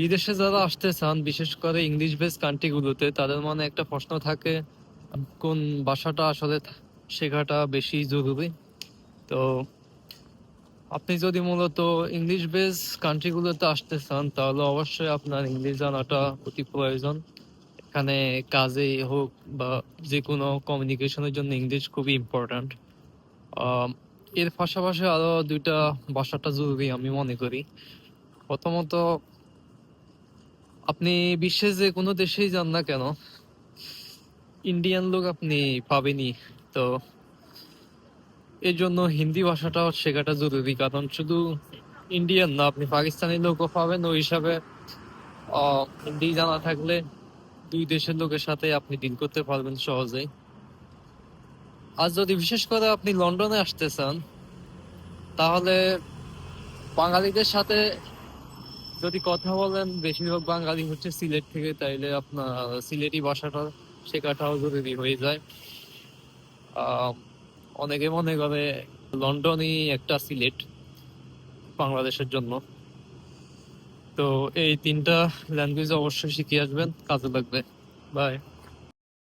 বিদেশে যারা আসতে চান, বিশেষ করে ইংলিশ বেস কান্ট্রি গুলোতে, তাদের মনে একটা প্রশ্ন থাকে, কোন ভাষাটা আসলে শেখাটা বেশি জরুরি। তো আপনি যদি মূলত ইংলিশ বেস কান্ট্রি গুলোতে আসতে চান, তাহলে অবশ্যই আপনার ইংলিশ জানাটা অতি প্রয়োজন। এখানে কাজে হোক বা যে কোনো কমিউনিকেশনের জন্য ইংলিশ খুবই ইম্পর্ট্যান্ট। এর পাশাপাশি আরো দুইটা ভাষাটা জরুরি আমি মনে করি। প্রথমত, আপনি বিশ্বের যে কোনো দেশেই যান না কেন, ইন্ডিয়ান লোক আপনি পাবেনই। তো এই জন্য হিন্দি ভাষাটা শেখাটা জরুরি, কারণ শুধু ইন্ডিয়ান না, আপনি পাকিস্তানি লোকও পাবেন। ওই হিসাবে হিন্দি জানা থাকলে দুই দেশের লোকের সাথে আপনি ডিল করতে পারবেন সহজেই। আর যদি বিশেষ করে আপনি লন্ডনে আসতে চান, তাহলে বাঙালিদের সাথে যদি কথা বলেন, বেশিরভাগ বাঙালি হচ্ছে সিলেট থেকে, তাইলে আপনার সিলেটি ভাষাটা শেখাটাও জরুরি হয়ে যায়। আহ অনেকে মনে করে লন্ডনই একটা সিলেট বাংলাদেশের জন্য। তো এই তিনটা ল্যাঙ্গুয়েজ অবশ্যই শিখে আসবেন, কাজে লাগবে। বাই।